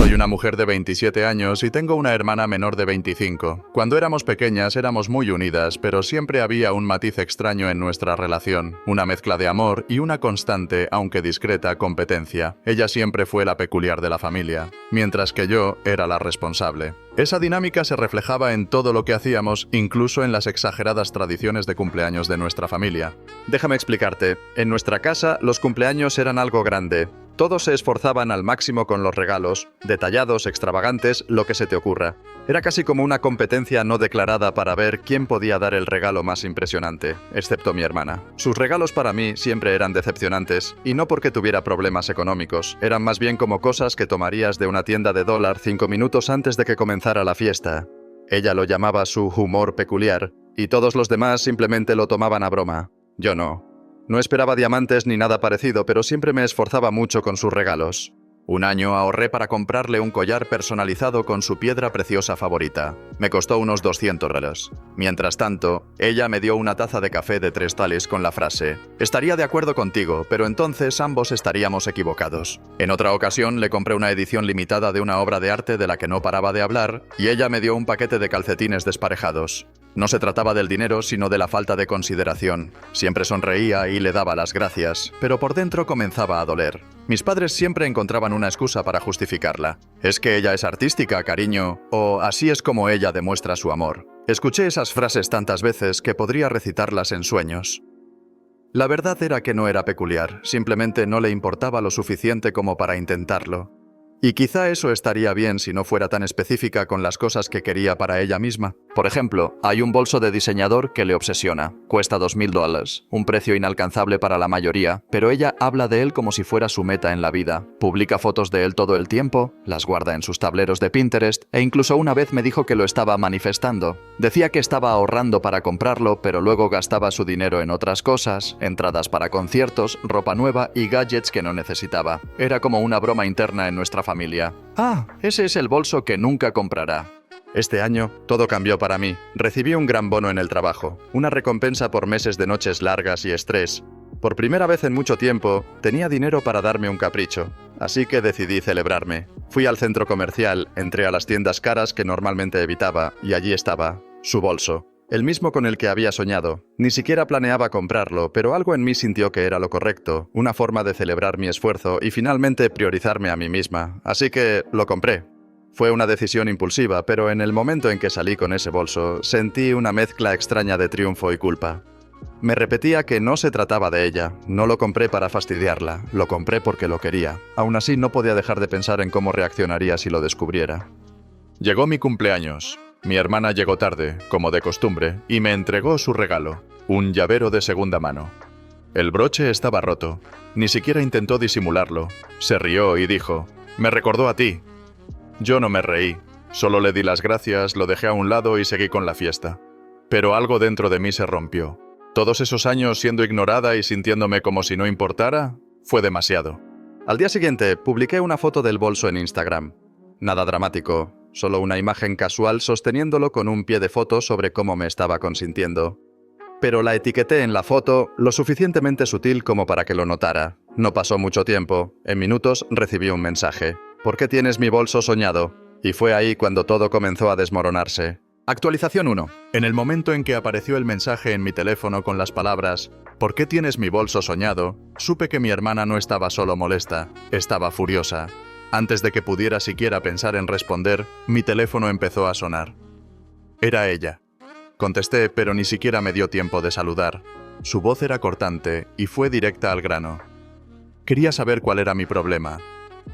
Soy una mujer de 27 años y tengo una hermana menor de 25. Cuando éramos pequeñas éramos muy unidas, pero siempre había un matiz extraño en nuestra relación, una mezcla de amor y una constante, aunque discreta, competencia. Ella siempre fue la peculiar de la familia, mientras que yo era la responsable. Esa dinámica se reflejaba en todo lo que hacíamos, incluso en las exageradas tradiciones de cumpleaños de nuestra familia. Déjame explicarte, en nuestra casa los cumpleaños eran algo grande. Todos se esforzaban al máximo con los regalos, detallados, extravagantes, lo que se te ocurra. Era casi como una competencia no declarada para ver quién podía dar el regalo más impresionante, excepto mi hermana. Sus regalos para mí siempre eran decepcionantes, y no porque tuviera problemas económicos, eran más bien como cosas que tomarías de una tienda de dólar 5 minutos antes de que comenzara la fiesta. Ella lo llamaba su humor peculiar, y todos los demás simplemente lo tomaban a broma. Yo no. No esperaba diamantes ni nada parecido, pero siempre me esforzaba mucho con sus regalos. Un año ahorré para comprarle un collar personalizado con su piedra preciosa favorita. Me costó unos $200. Mientras tanto, ella me dio una taza de café de 3 tales con la frase: «Estaría de acuerdo contigo, pero entonces ambos estaríamos equivocados». En otra ocasión le compré una edición limitada de una obra de arte de la que no paraba de hablar, y ella me dio un paquete de calcetines desparejados. No se trataba del dinero, sino de la falta de consideración. Siempre sonreía y le daba las gracias, pero por dentro comenzaba a doler. Mis padres siempre encontraban una excusa para justificarla. «Es que ella es artística, cariño», o «así es como ella demuestra su amor». Escuché esas frases tantas veces que podría recitarlas en sueños. La verdad era que no era peculiar, simplemente no le importaba lo suficiente como para intentarlo. Y quizá eso estaría bien si no fuera tan específica con las cosas que quería para ella misma. Por ejemplo, hay un bolso de diseñador que le obsesiona. Cuesta $2000, un precio inalcanzable para la mayoría, pero ella habla de él como si fuera su meta en la vida. Publica fotos de él todo el tiempo, las guarda en sus tableros de Pinterest, e incluso una vez me dijo que lo estaba manifestando. Decía que estaba ahorrando para comprarlo, pero luego gastaba su dinero en otras cosas, entradas para conciertos, ropa nueva y gadgets que no necesitaba. Era como una broma interna en nuestra familia. «Ah, ese es el bolso que nunca comprará». Este año, todo cambió para mí. Recibí un gran bono en el trabajo, una recompensa por meses de noches largas y estrés. Por primera vez en mucho tiempo, tenía dinero para darme un capricho, así que decidí celebrarme. Fui al centro comercial, entré a las tiendas caras que normalmente evitaba, y allí estaba, su bolso. El mismo con el que había soñado. Ni siquiera planeaba comprarlo, pero algo en mí sintió que era lo correcto, una forma de celebrar mi esfuerzo y finalmente priorizarme a mí misma. Así que lo compré. Fue una decisión impulsiva, pero en el momento en que salí con ese bolso, sentí una mezcla extraña de triunfo y culpa. Me repetía que no se trataba de ella, no lo compré para fastidiarla, lo compré porque lo quería. Aún así no podía dejar de pensar en cómo reaccionaría si lo descubriera. Llegó mi cumpleaños. Mi hermana llegó tarde, como de costumbre, y me entregó su regalo, un llavero de segunda mano. El broche estaba roto. Ni siquiera intentó disimularlo. Se rió y dijo: «Me recordó a ti». Yo no me reí, solo le di las gracias, lo dejé a un lado y seguí con la fiesta. Pero algo dentro de mí se rompió. Todos esos años siendo ignorada y sintiéndome como si no importara, fue demasiado. Al día siguiente, publiqué una foto del bolso en Instagram. Nada dramático, solo una imagen casual sosteniéndolo con un pie de foto sobre cómo me estaba consintiendo. Pero la etiqueté en la foto lo suficientemente sutil como para que lo notara. No pasó mucho tiempo. En minutos recibí un mensaje: «¿Por qué tienes mi bolso soñado?». Y fue ahí cuando todo comenzó a desmoronarse. Actualización 1. En el momento en que apareció el mensaje en mi teléfono con las palabras «¿Por qué tienes mi bolso soñado?», supe que mi hermana no estaba solo molesta, estaba furiosa. Antes de que pudiera siquiera pensar en responder, mi teléfono empezó a sonar. Era ella. Contesté, pero ni siquiera me dio tiempo de saludar. Su voz era cortante y fue directa al grano. Quería saber cuál era mi problema,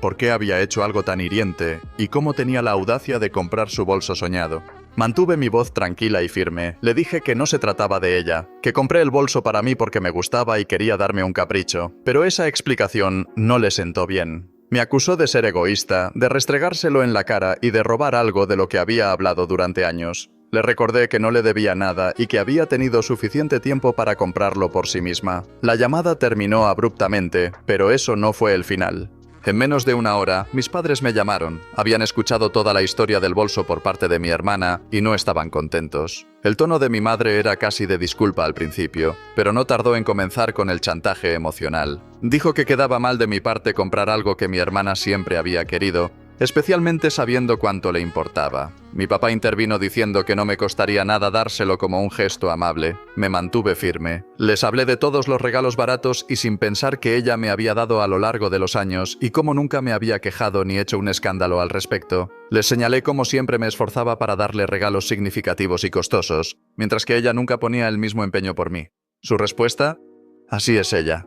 por qué había hecho algo tan hiriente y cómo tenía la audacia de comprar su bolso soñado. Mantuve mi voz tranquila y firme. Le dije que no se trataba de ella, que compré el bolso para mí porque me gustaba y quería darme un capricho. Pero esa explicación no le sentó bien. Me acusó de ser egoísta, de restregárselo en la cara y de robar algo de lo que había hablado durante años. Le recordé que no le debía nada y que había tenido suficiente tiempo para comprarlo por sí misma. La llamada terminó abruptamente, pero eso no fue el final. En menos de una hora, mis padres me llamaron. Habían escuchado toda la historia del bolso por parte de mi hermana y no estaban contentos. El tono de mi madre era casi de disculpa al principio, pero no tardó en comenzar con el chantaje emocional. Dijo que quedaba mal de mi parte comprar algo que mi hermana siempre había querido, especialmente sabiendo cuánto le importaba. Mi papá intervino diciendo que no me costaría nada dárselo como un gesto amable. Me mantuve firme. Les hablé de todos los regalos baratos y sin pensar que ella me había dado a lo largo de los años y cómo nunca me había quejado ni hecho un escándalo al respecto. Les señalé cómo siempre me esforzaba para darle regalos significativos y costosos, mientras que ella nunca ponía el mismo empeño por mí. Su respuesta: así es ella.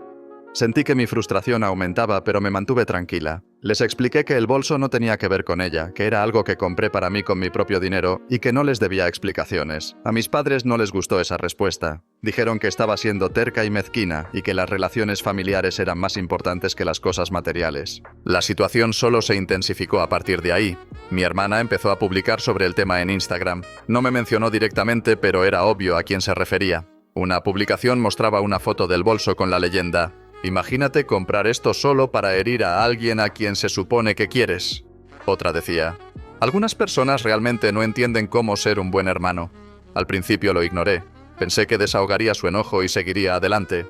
Sentí que mi frustración aumentaba, pero me mantuve tranquila. Les expliqué que el bolso no tenía que ver con ella, que era algo que compré para mí con mi propio dinero y que no les debía explicaciones. A mis padres no les gustó esa respuesta. Dijeron que estaba siendo terca y mezquina y que las relaciones familiares eran más importantes que las cosas materiales. La situación solo se intensificó a partir de ahí. Mi hermana empezó a publicar sobre el tema en Instagram. No me mencionó directamente, pero era obvio a quién se refería. Una publicación mostraba una foto del bolso con la leyenda: imagínate comprar esto solo para herir a alguien a quien se supone que quieres. Otra decía: algunas personas realmente no entienden cómo ser un buen hermano. Al principio lo ignoré. Pensé que desahogaría su enojo y seguiría adelante.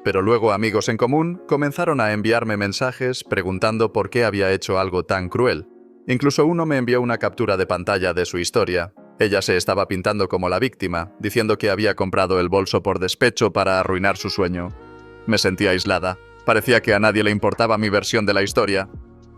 Pero luego amigos en común comenzaron a enviarme mensajes preguntando por qué había hecho algo tan cruel. Incluso uno me envió una captura de pantalla de su historia. Ella se estaba pintando como la víctima, diciendo que había comprado el bolso por despecho para arruinar su sueño. Me sentí aislada. Parecía que a nadie le importaba mi versión de la historia.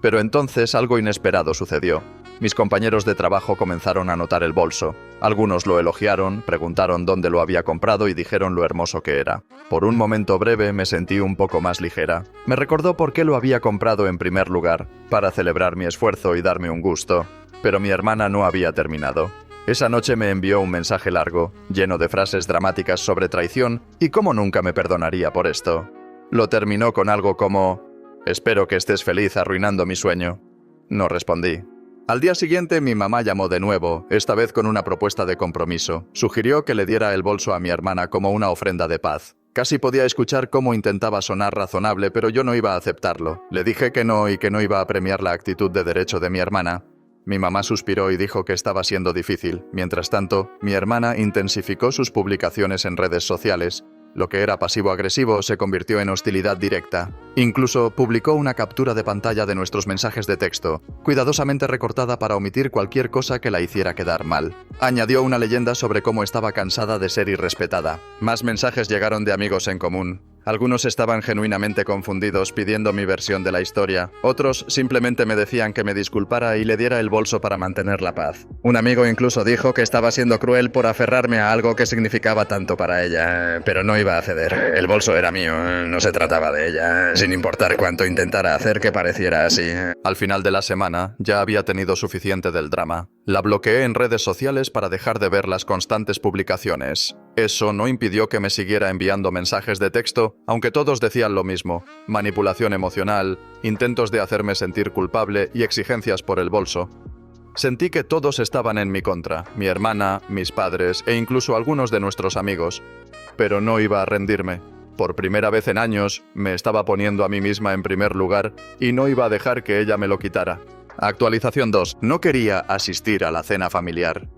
Pero entonces algo inesperado sucedió. Mis compañeros de trabajo comenzaron a notar el bolso. Algunos lo elogiaron, preguntaron dónde lo había comprado y dijeron lo hermoso que era. Por un momento breve me sentí un poco más ligera. Me recordó por qué lo había comprado en primer lugar, para celebrar mi esfuerzo y darme un gusto. Pero mi hermana no había terminado. Esa noche me envió un mensaje largo, lleno de frases dramáticas sobre traición y cómo nunca me perdonaría por esto. Lo terminó con algo como: espero que estés feliz arruinando mi sueño. No respondí. Al día siguiente mi mamá llamó de nuevo, esta vez con una propuesta de compromiso. Sugirió que le diera el bolso a mi hermana como una ofrenda de paz. Casi podía escuchar cómo intentaba sonar razonable, pero yo no iba a aceptarlo. Le dije que no y que no iba a premiar la actitud de derecho de mi hermana. Mi mamá suspiró y dijo que estaba siendo difícil. Mientras tanto, mi hermana intensificó sus publicaciones en redes sociales. Lo que era pasivo-agresivo se convirtió en hostilidad directa. Incluso publicó una captura de pantalla de nuestros mensajes de texto, cuidadosamente recortada para omitir cualquier cosa que la hiciera quedar mal. Añadió una leyenda sobre cómo estaba cansada de ser irrespetada. Más mensajes llegaron de amigos en común. Algunos estaban genuinamente confundidos pidiendo mi versión de la historia. Otros simplemente me decían que me disculpara y le diera el bolso para mantener la paz. Un amigo incluso dijo que estaba siendo cruel por aferrarme a algo que significaba tanto para ella, pero no iba a ceder. El bolso era mío, no se trataba de ella, sin importar cuánto intentara hacer que pareciera así. Al final de la semana, ya había tenido suficiente del drama. La bloqueé en redes sociales para dejar de ver las constantes publicaciones. Eso no impidió que me siguiera enviando mensajes de texto, aunque todos decían lo mismo: manipulación emocional, intentos de hacerme sentir culpable y exigencias por el bolso. Sentí que todos estaban en mi contra, mi hermana, mis padres e incluso algunos de nuestros amigos. Pero no iba a rendirme. Por primera vez en años, me estaba poniendo a mí misma en primer lugar y no iba a dejar que ella me lo quitara. Actualización 2. No quería asistir a la cena familiar.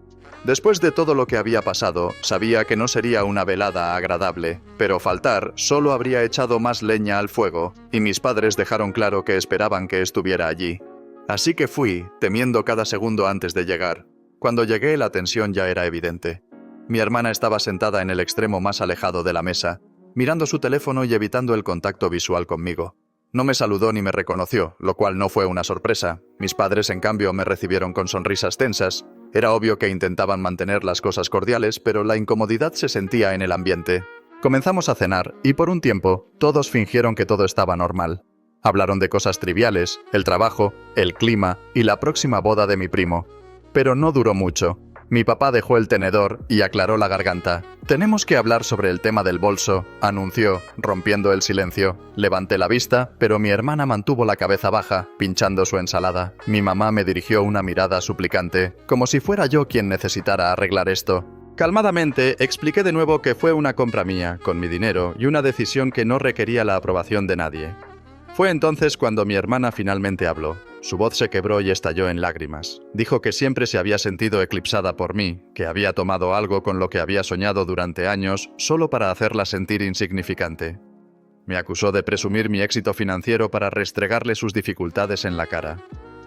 Después de todo lo que había pasado, sabía que no sería una velada agradable, pero faltar solo habría echado más leña al fuego, y mis padres dejaron claro que esperaban que estuviera allí. Así que fui, temiendo cada segundo antes de llegar. Cuando llegué, la tensión ya era evidente. Mi hermana estaba sentada en el extremo más alejado de la mesa, mirando su teléfono y evitando el contacto visual conmigo. No me saludó ni me reconoció, lo cual no fue una sorpresa. Mis padres, en cambio, me recibieron con sonrisas tensas. Era obvio que intentaban mantener las cosas cordiales, pero la incomodidad se sentía en el ambiente. Comenzamos a cenar, y por un tiempo, todos fingieron que todo estaba normal. Hablaron de cosas triviales, el trabajo, el clima y la próxima boda de mi primo. Pero no duró mucho. Mi papá dejó el tenedor y aclaró la garganta. «Tenemos que hablar sobre el tema del bolso», anunció, rompiendo el silencio. Levanté la vista, pero mi hermana mantuvo la cabeza baja, pinchando su ensalada. Mi mamá me dirigió una mirada suplicante, como si fuera yo quien necesitara arreglar esto. Calmadamente, expliqué de nuevo que fue una compra mía, con mi dinero, y una decisión que no requería la aprobación de nadie. Fue entonces cuando mi hermana finalmente habló. Su voz se quebró y estalló en lágrimas. Dijo que siempre se había sentido eclipsada por mí, que había tomado algo con lo que había soñado durante años solo para hacerla sentir insignificante. Me acusó de presumir mi éxito financiero para restregarle sus dificultades en la cara.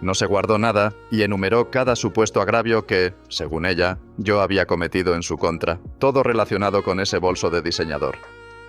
No se guardó nada y enumeró cada supuesto agravio que, según ella, yo había cometido en su contra, todo relacionado con ese bolso de diseñador.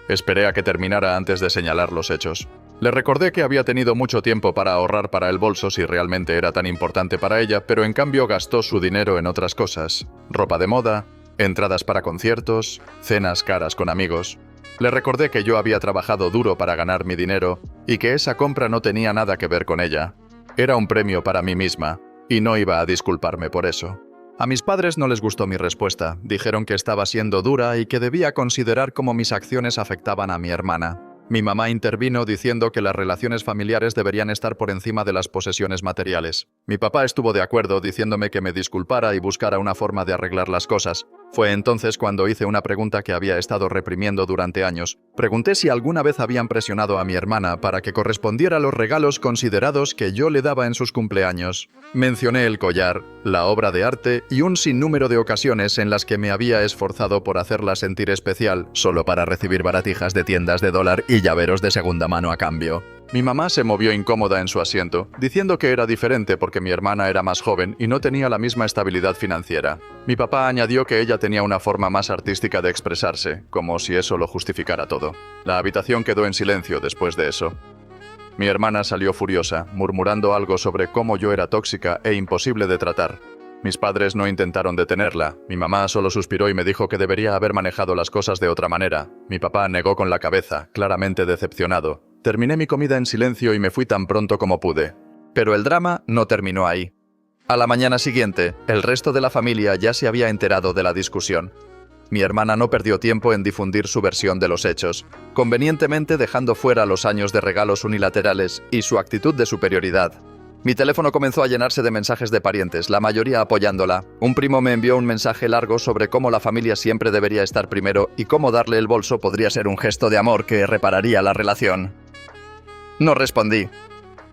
Esperé a que terminara antes de señalar los hechos. Le recordé que había tenido mucho tiempo para ahorrar para el bolso si realmente era tan importante para ella, pero en cambio gastó su dinero en otras cosas. Ropa de moda, entradas para conciertos, cenas caras con amigos. Le recordé que yo había trabajado duro para ganar mi dinero y que esa compra no tenía nada que ver con ella. Era un premio para mí misma, y no iba a disculparme por eso. A mis padres no les gustó mi respuesta. Dijeron que estaba siendo dura y que debía considerar cómo mis acciones afectaban a mi hermana. Mi mamá intervino diciendo que las relaciones familiares deberían estar por encima de las posesiones materiales. Mi papá estuvo de acuerdo diciéndome que me disculpara y buscara una forma de arreglar las cosas. Fue entonces cuando hice una pregunta que había estado reprimiendo durante años. Pregunté si alguna vez habían presionado a mi hermana para que correspondiera a los regalos considerados que yo le daba en sus cumpleaños. Mencioné el collar, la obra de arte y un sinnúmero de ocasiones en las que me había esforzado por hacerla sentir especial, solo para recibir baratijas de tiendas de dólar y llaveros de segunda mano a cambio. Mi mamá se movió incómoda en su asiento, diciendo que era diferente porque mi hermana era más joven y no tenía la misma estabilidad financiera. Mi papá añadió que ella tenía una forma más artística de expresarse, como si eso lo justificara todo. La habitación quedó en silencio después de eso. Mi hermana salió furiosa, murmurando algo sobre cómo yo era tóxica e imposible de tratar. Mis padres no intentaron detenerla. Mi mamá solo suspiró y me dijo que debería haber manejado las cosas de otra manera. Mi papá negó con la cabeza, claramente decepcionado. Terminé mi comida en silencio y me fui tan pronto como pude. Pero el drama no terminó ahí. A la mañana siguiente, el resto de la familia ya se había enterado de la discusión. Mi hermana no perdió tiempo en difundir su versión de los hechos, convenientemente dejando fuera los años de regalos unilaterales y su actitud de superioridad. Mi teléfono comenzó a llenarse de mensajes de parientes, la mayoría apoyándola. Un primo me envió un mensaje largo sobre cómo la familia siempre debería estar primero y cómo darle el bolso podría ser un gesto de amor que repararía la relación. No respondí.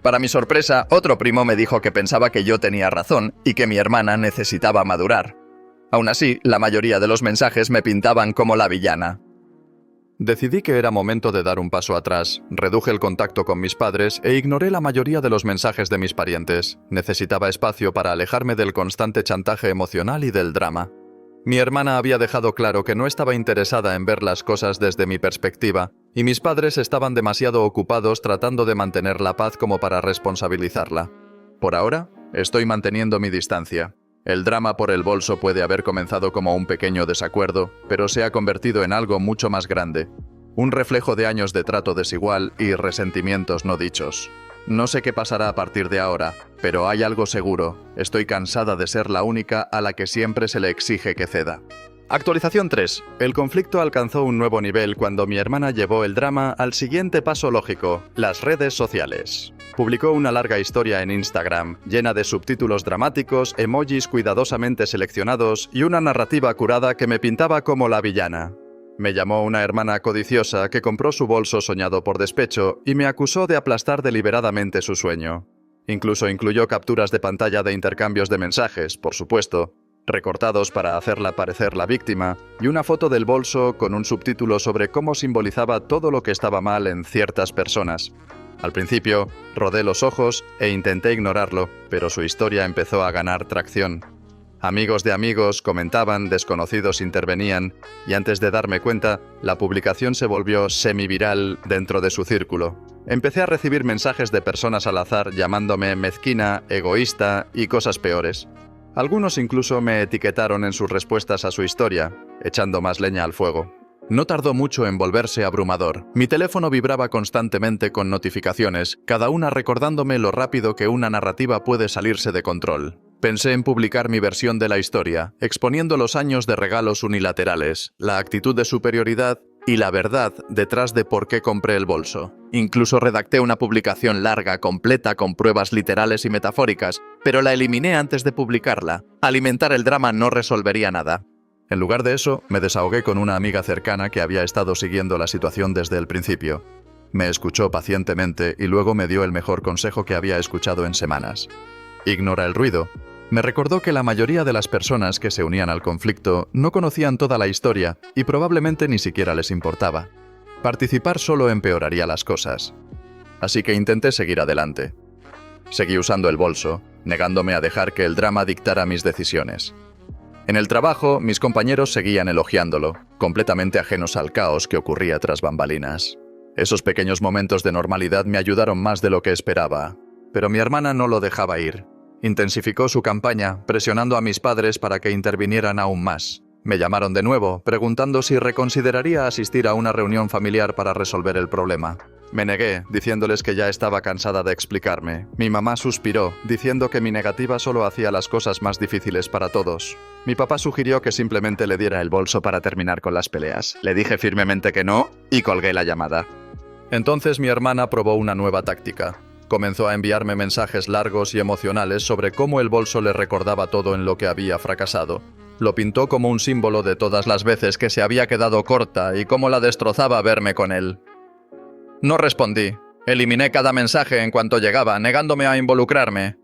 Para mi sorpresa, otro primo me dijo que pensaba que yo tenía razón y que mi hermana necesitaba madurar. Aún así, la mayoría de los mensajes me pintaban como la villana. Decidí que era momento de dar un paso atrás, reduje el contacto con mis padres e ignoré la mayoría de los mensajes de mis parientes. Necesitaba espacio para alejarme del constante chantaje emocional y del drama. Mi hermana había dejado claro que no estaba interesada en ver las cosas desde mi perspectiva, y mis padres estaban demasiado ocupados tratando de mantener la paz como para responsabilizarla. Por ahora, estoy manteniendo mi distancia. El drama por el bolso puede haber comenzado como un pequeño desacuerdo, pero se ha convertido en algo mucho más grande. Un reflejo de años de trato desigual y resentimientos no dichos. No sé qué pasará a partir de ahora, pero hay algo seguro. Estoy cansada de ser la única a la que siempre se le exige que ceda. Actualización 3. El conflicto alcanzó un nuevo nivel cuando mi hermana llevó el drama al siguiente paso lógico, las redes sociales. Publicó una larga historia en Instagram, llena de subtítulos dramáticos, emojis cuidadosamente seleccionados y una narrativa curada que me pintaba como la villana. Me llamó una hermana codiciosa que compró su bolso soñado por despecho y me acusó de aplastar deliberadamente su sueño. Incluso incluyó capturas de pantalla de intercambios de mensajes, por supuesto, recortados para hacerla parecer la víctima, y una foto del bolso con un subtítulo sobre cómo simbolizaba todo lo que estaba mal en ciertas personas. Al principio, rodé los ojos e intenté ignorarlo, pero su historia empezó a ganar tracción. Amigos de amigos comentaban, desconocidos intervenían, y antes de darme cuenta, la publicación se volvió semi-viral dentro de su círculo. Empecé a recibir mensajes de personas al azar llamándome mezquina, egoísta y cosas peores. Algunos incluso me etiquetaron en sus respuestas a su historia, echando más leña al fuego. No tardó mucho en volverse abrumador. Mi teléfono vibraba constantemente con notificaciones, cada una recordándome lo rápido que una narrativa puede salirse de control. Pensé en publicar mi versión de la historia, exponiendo los años de regalos unilaterales, la actitud de superioridad y la verdad detrás de por qué compré el bolso. Incluso redacté una publicación larga, completa, con pruebas literales y metafóricas, pero la eliminé antes de publicarla. Alimentar el drama no resolvería nada. En lugar de eso, me desahogué con una amiga cercana que había estado siguiendo la situación desde el principio. Me escuchó pacientemente y luego me dio el mejor consejo que había escuchado en semanas. Ignora el ruido. Me recordó que la mayoría de las personas que se unían al conflicto no conocían toda la historia y probablemente ni siquiera les importaba. Participar solo empeoraría las cosas. Así que intenté seguir adelante. Seguí usando el bolso, negándome a dejar que el drama dictara mis decisiones. En el trabajo, mis compañeros seguían elogiándolo, completamente ajenos al caos que ocurría tras bambalinas. Esos pequeños momentos de normalidad me ayudaron más de lo que esperaba. Pero mi hermana no lo dejaba ir. Intensificó su campaña, presionando a mis padres para que intervinieran aún más. Me llamaron de nuevo, preguntando si reconsideraría asistir a una reunión familiar para resolver el problema. Me negué, diciéndoles que ya estaba cansada de explicarme. Mi mamá suspiró, diciendo que mi negativa solo hacía las cosas más difíciles para todos. Mi papá sugirió que simplemente le diera el bolso para terminar con las peleas. Le dije firmemente que no y colgué la llamada. Entonces mi hermana probó una nueva táctica. Comenzó a enviarme mensajes largos y emocionales sobre cómo el bolso le recordaba todo en lo que había fracasado. Lo pintó como un símbolo de todas las veces que se había quedado corta y cómo la destrozaba verme con él. No respondí. Eliminé cada mensaje en cuanto llegaba, negándome a involucrarme.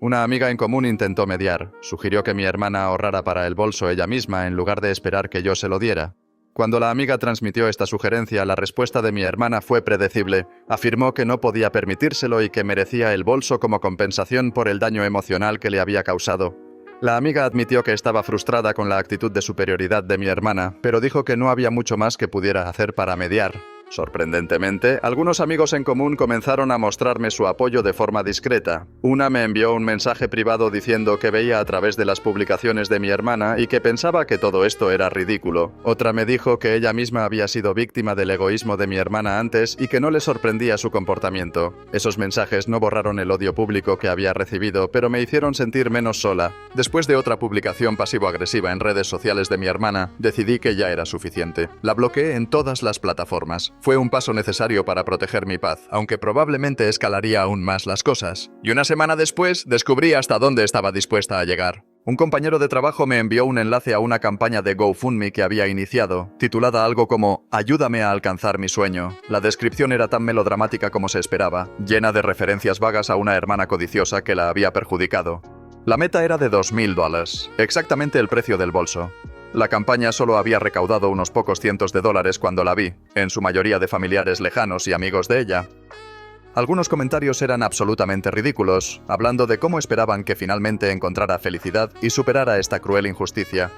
Una amiga en común intentó mediar. Sugirió que mi hermana ahorrara para el bolso ella misma en lugar de esperar que yo se lo diera. Cuando la amiga transmitió esta sugerencia, la respuesta de mi hermana fue predecible. Afirmó que no podía permitírselo y que merecía el bolso como compensación por el daño emocional que le había causado. La amiga admitió que estaba frustrada con la actitud de superioridad de mi hermana, pero dijo que no había mucho más que pudiera hacer para mediar. Sorprendentemente, algunos amigos en común comenzaron a mostrarme su apoyo de forma discreta. Una me envió un mensaje privado diciendo que veía a través de las publicaciones de mi hermana y que pensaba que todo esto era ridículo. Otra me dijo que ella misma había sido víctima del egoísmo de mi hermana antes y que no le sorprendía su comportamiento. Esos mensajes no borraron el odio público que había recibido, pero me hicieron sentir menos sola. Después de otra publicación pasivo-agresiva en redes sociales de mi hermana, decidí que ya era suficiente. La bloqueé en todas las plataformas. Fue un paso necesario para proteger mi paz, aunque probablemente escalaría aún más las cosas. Y una semana después, descubrí hasta dónde estaba dispuesta a llegar. Un compañero de trabajo me envió un enlace a una campaña de GoFundMe que había iniciado, titulada algo como «Ayúdame a alcanzar mi sueño». La descripción era tan melodramática como se esperaba, llena de referencias vagas a una hermana codiciosa que la había perjudicado. La meta era de $2,000, exactamente el precio del bolso. La campaña solo había recaudado unos pocos cientos de dólares cuando la vi, en su mayoría de familiares lejanos y amigos de ella. Algunos comentarios eran absolutamente ridículos, hablando de cómo esperaban que finalmente encontrara felicidad y superara esta cruel injusticia.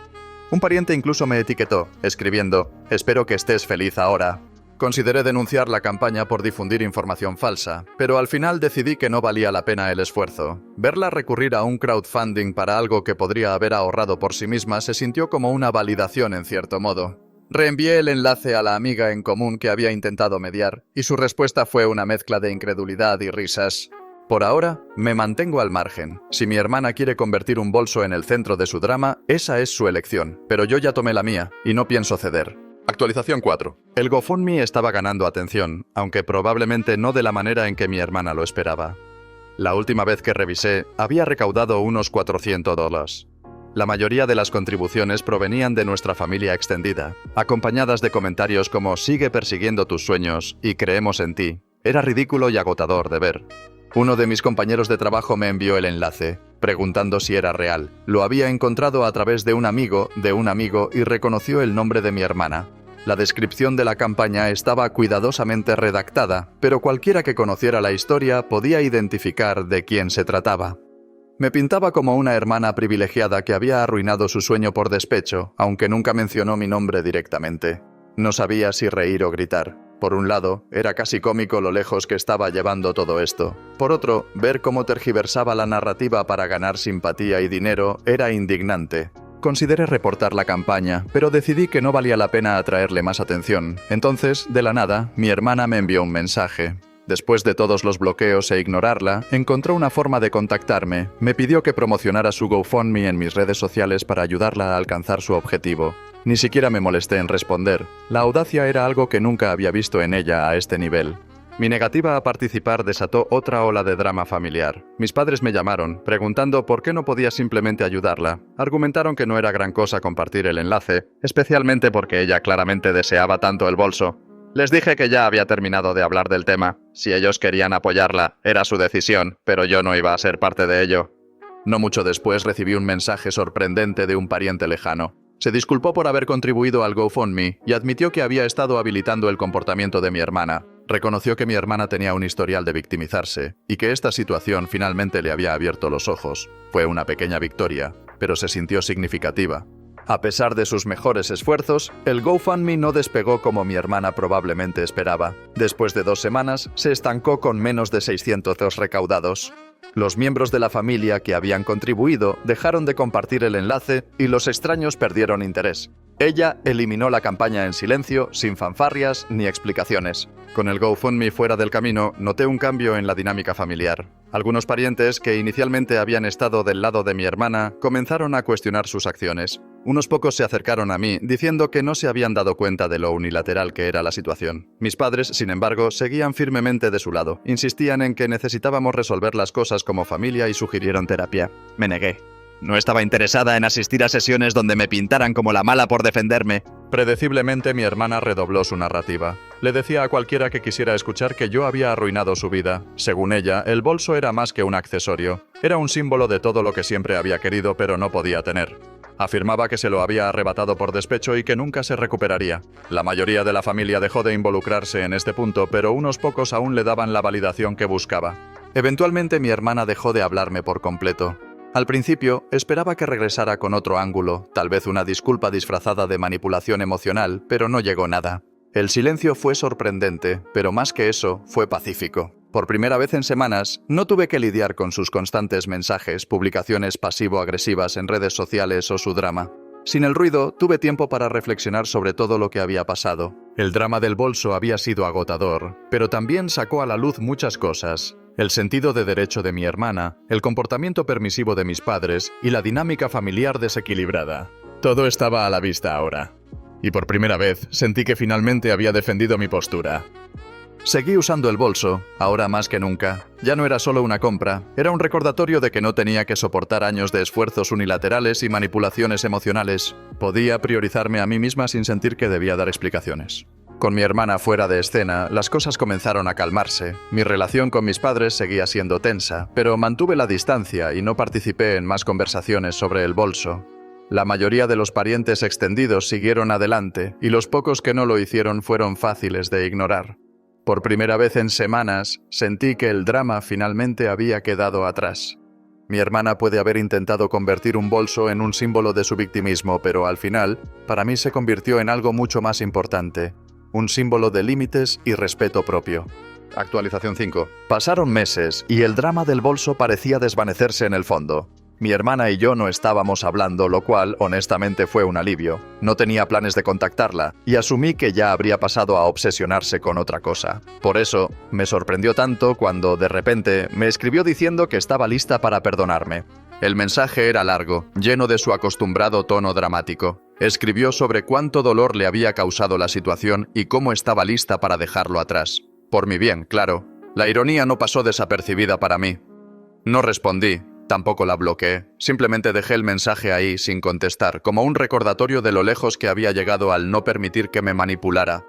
Un pariente incluso me etiquetó, escribiendo: «Espero que estés feliz ahora». Consideré denunciar la campaña por difundir información falsa, pero al final decidí que no valía la pena el esfuerzo. Verla recurrir a un crowdfunding para algo que podría haber ahorrado por sí misma se sintió como una validación en cierto modo. Reenvié el enlace a la amiga en común que había intentado mediar, y su respuesta fue una mezcla de incredulidad y risas. Por ahora, me mantengo al margen. Si mi hermana quiere convertir un bolso en el centro de su drama, esa es su elección, pero yo ya tomé la mía, y no pienso ceder. Actualización 4. El GoFundMe estaba ganando atención, aunque probablemente no de la manera en que mi hermana lo esperaba. La última vez que revisé, había recaudado unos $400. La mayoría de las contribuciones provenían de nuestra familia extendida, acompañadas de comentarios como «Sigue persiguiendo tus sueños» y «Creemos en ti». Era ridículo y agotador de ver. Uno de mis compañeros de trabajo me envió el enlace, preguntando si era real. Lo había encontrado a través de un amigo y reconoció el nombre de mi hermana. La descripción de la campaña estaba cuidadosamente redactada, pero cualquiera que conociera la historia podía identificar de quién se trataba. Me pintaba como una hermana privilegiada que había arruinado su sueño por despecho, aunque nunca mencionó mi nombre directamente. No sabía si reír o gritar. Por un lado, era casi cómico lo lejos que estaba llevando todo esto. Por otro, ver cómo tergiversaba la narrativa para ganar simpatía y dinero era indignante. Consideré reportar la campaña, pero decidí que no valía la pena atraerle más atención. Entonces, de la nada, mi hermana me envió un mensaje. Después de todos los bloqueos e ignorarla, encontró una forma de contactarme. Me pidió que promocionara su GoFundMe en mis redes sociales para ayudarla a alcanzar su objetivo. Ni siquiera me molesté en responder. La audacia era algo que nunca había visto en ella a este nivel. Mi negativa a participar desató otra ola de drama familiar. Mis padres me llamaron, preguntando por qué no podía simplemente ayudarla. Argumentaron que no era gran cosa compartir el enlace, especialmente porque ella claramente deseaba tanto el bolso. Les dije que ya había terminado de hablar del tema. Si ellos querían apoyarla, era su decisión, pero yo no iba a ser parte de ello. No mucho después recibí un mensaje sorprendente de un pariente lejano. Se disculpó por haber contribuido al GoFundMe y admitió que había estado habilitando el comportamiento de mi hermana. Reconoció que mi hermana tenía un historial de victimizarse y que esta situación finalmente le había abierto los ojos. Fue una pequeña victoria, pero se sintió significativa. A pesar de sus mejores esfuerzos, el GoFundMe no despegó como mi hermana probablemente esperaba. Después de 2 semanas, se estancó con menos de 600 recaudados. Los miembros de la familia que habían contribuido dejaron de compartir el enlace y los extraños perdieron interés. Ella eliminó la campaña en silencio, sin fanfarrias ni explicaciones. Con el GoFundMe fuera del camino, noté un cambio en la dinámica familiar. Algunos parientes que inicialmente habían estado del lado de mi hermana comenzaron a cuestionar sus acciones. Unos pocos se acercaron a mí diciendo que no se habían dado cuenta de lo unilateral que era la situación. Mis padres, sin embargo, seguían firmemente de su lado. Insistían en que necesitábamos resolver las cosas como familia y sugirieron terapia. Me negué. No estaba interesada en asistir a sesiones donde me pintaran como la mala por defenderme. Predeciblemente mi hermana redobló su narrativa. Le decía a cualquiera que quisiera escuchar que yo había arruinado su vida. Según ella, el bolso era más que un accesorio. Era un símbolo de todo lo que siempre había querido pero no podía tener. Afirmaba que se lo había arrebatado por despecho y que nunca se recuperaría. La mayoría de la familia dejó de involucrarse en este punto, pero unos pocos aún le daban la validación que buscaba. Eventualmente mi hermana dejó de hablarme por completo. Al principio, esperaba que regresara con otro ángulo, tal vez una disculpa disfrazada de manipulación emocional, pero no llegó nada. El silencio fue sorprendente, pero más que eso, fue pacífico. Por primera vez en semanas, no tuve que lidiar con sus constantes mensajes, publicaciones pasivo-agresivas en redes sociales o su drama. Sin el ruido, tuve tiempo para reflexionar sobre todo lo que había pasado. El drama del bolso había sido agotador, pero también sacó a la luz muchas cosas. El sentido de derecho de mi hermana, el comportamiento permisivo de mis padres y la dinámica familiar desequilibrada. Todo estaba a la vista ahora. Y por primera vez sentí que finalmente había defendido mi postura. Seguí usando el bolso, ahora más que nunca. Ya no era solo una compra, era un recordatorio de que no tenía que soportar años de esfuerzos unilaterales y manipulaciones emocionales. Podía priorizarme a mí misma sin sentir que debía dar explicaciones. Con mi hermana fuera de escena, las cosas comenzaron a calmarse. Mi relación con mis padres seguía siendo tensa, pero mantuve la distancia y no participé en más conversaciones sobre el bolso. La mayoría de los parientes extendidos siguieron adelante, y los pocos que no lo hicieron fueron fáciles de ignorar. Por primera vez en semanas, sentí que el drama finalmente había quedado atrás. Mi hermana puede haber intentado convertir un bolso en un símbolo de su victimismo, pero al final, para mí se convirtió en algo mucho más importante. Un símbolo de límites y respeto propio. Actualización 5. Pasaron meses y el drama del bolso parecía desvanecerse en el fondo. Mi hermana y yo no estábamos hablando, lo cual, honestamente, fue un alivio. No tenía planes de contactarla, y asumí que ya habría pasado a obsesionarse con otra cosa. Por eso, me sorprendió tanto cuando, de repente, me escribió diciendo que estaba lista para perdonarme. El mensaje era largo, lleno de su acostumbrado tono dramático. Escribió sobre cuánto dolor le había causado la situación y cómo estaba lista para dejarlo atrás. Por mi bien, claro. La ironía no pasó desapercibida para mí. No respondí. Tampoco la bloqueé, simplemente dejé el mensaje ahí sin contestar, como un recordatorio de lo lejos que había llegado al no permitir que me manipulara.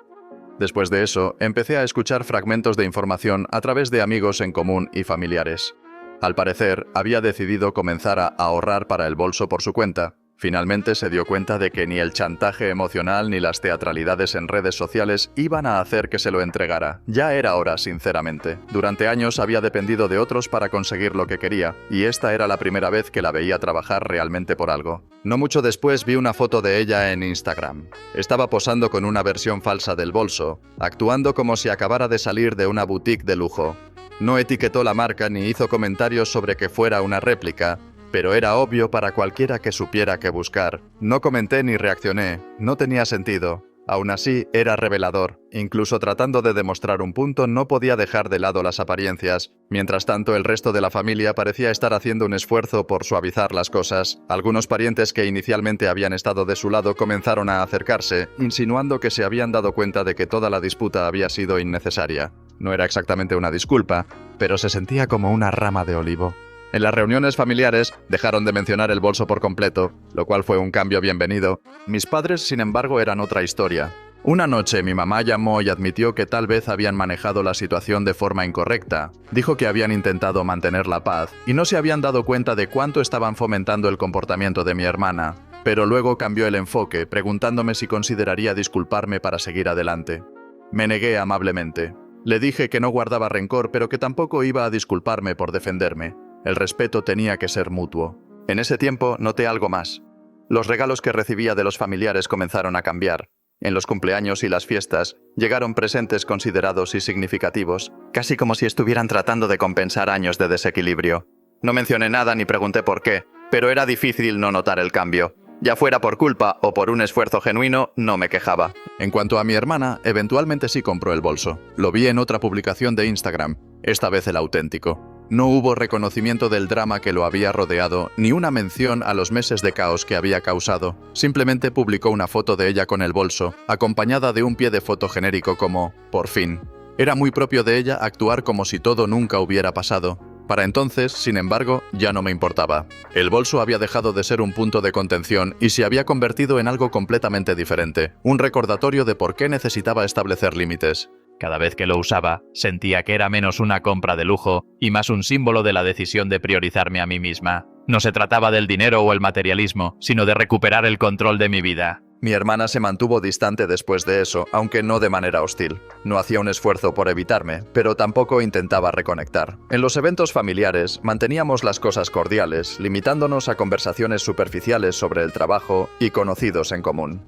Después de eso, empecé a escuchar fragmentos de información a través de amigos en común y familiares. Al parecer, había decidido comenzar a ahorrar para el bolso por su cuenta. Finalmente se dio cuenta de que ni el chantaje emocional ni las teatralidades en redes sociales iban a hacer que se lo entregara. Ya era hora, sinceramente. Durante años había dependido de otros para conseguir lo que quería, y esta era la primera vez que la veía trabajar realmente por algo. No mucho después vi una foto de ella en Instagram. Estaba posando con una versión falsa del bolso, actuando como si acabara de salir de una boutique de lujo. No etiquetó la marca ni hizo comentarios sobre que fuera una réplica, pero era obvio para cualquiera que supiera qué buscar. No comenté ni reaccioné, no tenía sentido. Aún así, era revelador. Incluso tratando de demostrar un punto, no podía dejar de lado las apariencias. Mientras tanto, el resto de la familia parecía estar haciendo un esfuerzo por suavizar las cosas. Algunos parientes que inicialmente habían estado de su lado comenzaron a acercarse, insinuando que se habían dado cuenta de que toda la disputa había sido innecesaria. No era exactamente una disculpa, pero se sentía como una rama de olivo. En las reuniones familiares dejaron de mencionar el bolso por completo, lo cual fue un cambio bienvenido. Mis padres, sin embargo, eran otra historia. Una noche mi mamá llamó y admitió que tal vez habían manejado la situación de forma incorrecta. Dijo que habían intentado mantener la paz y no se habían dado cuenta de cuánto estaban fomentando el comportamiento de mi hermana. Pero luego cambió el enfoque, preguntándome si consideraría disculparme para seguir adelante. Me negué amablemente. Le dije que no guardaba rencor, pero que tampoco iba a disculparme por defenderme. El respeto tenía que ser mutuo. En ese tiempo noté algo más. Los regalos que recibía de los familiares comenzaron a cambiar. En los cumpleaños y las fiestas llegaron presentes considerados y significativos, casi como si estuvieran tratando de compensar años de desequilibrio. No mencioné nada ni pregunté por qué, pero era difícil no notar el cambio. Ya fuera por culpa o por un esfuerzo genuino, no me quejaba. En cuanto a mi hermana, eventualmente sí compró el bolso. Lo vi en otra publicación de Instagram, esta vez el auténtico. No hubo reconocimiento del drama que lo había rodeado, ni una mención a los meses de caos que había causado. Simplemente publicó una foto de ella con el bolso, acompañada de un pie de foto genérico como «por fin». Era muy propio de ella actuar como si todo nunca hubiera pasado. Para entonces, sin embargo, ya no me importaba. El bolso había dejado de ser un punto de contención y se había convertido en algo completamente diferente, un recordatorio de por qué necesitaba establecer límites. Cada vez que lo usaba, sentía que era menos una compra de lujo y más un símbolo de la decisión de priorizarme a mí misma. No se trataba del dinero o el materialismo, sino de recuperar el control de mi vida. Mi hermana se mantuvo distante después de eso, aunque no de manera hostil. No hacía un esfuerzo por evitarme, pero tampoco intentaba reconectar. En los eventos familiares, manteníamos las cosas cordiales, limitándonos a conversaciones superficiales sobre el trabajo y conocidos en común.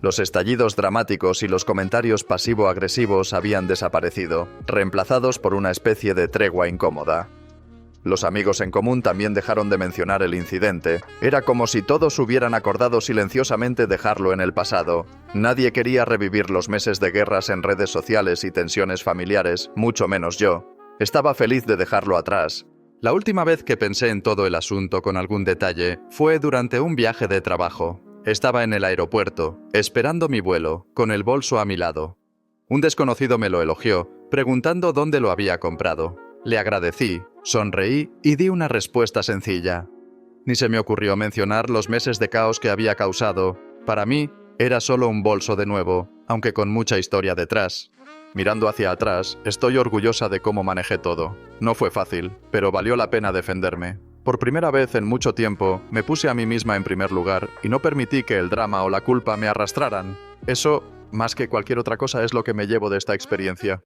Los estallidos dramáticos y los comentarios pasivo-agresivos habían desaparecido, reemplazados por una especie de tregua incómoda. Los amigos en común también dejaron de mencionar el incidente. Era como si todos hubieran acordado silenciosamente dejarlo en el pasado. Nadie quería revivir los meses de guerras en redes sociales y tensiones familiares, mucho menos yo. Estaba feliz de dejarlo atrás. La última vez que pensé en todo el asunto con algún detalle fue durante un viaje de trabajo. Estaba en el aeropuerto, esperando mi vuelo, con el bolso a mi lado. Un desconocido me lo elogió, preguntando dónde lo había comprado. Le agradecí, sonreí y di una respuesta sencilla. Ni se me ocurrió mencionar los meses de caos que había causado. Para mí, era solo un bolso de nuevo, aunque con mucha historia detrás. Mirando hacia atrás, estoy orgullosa de cómo manejé todo. No fue fácil, pero valió la pena defenderme. Por primera vez en mucho tiempo, me puse a mí misma en primer lugar y no permití que el drama o la culpa me arrastraran. Eso, más que cualquier otra cosa, es lo que me llevo de esta experiencia.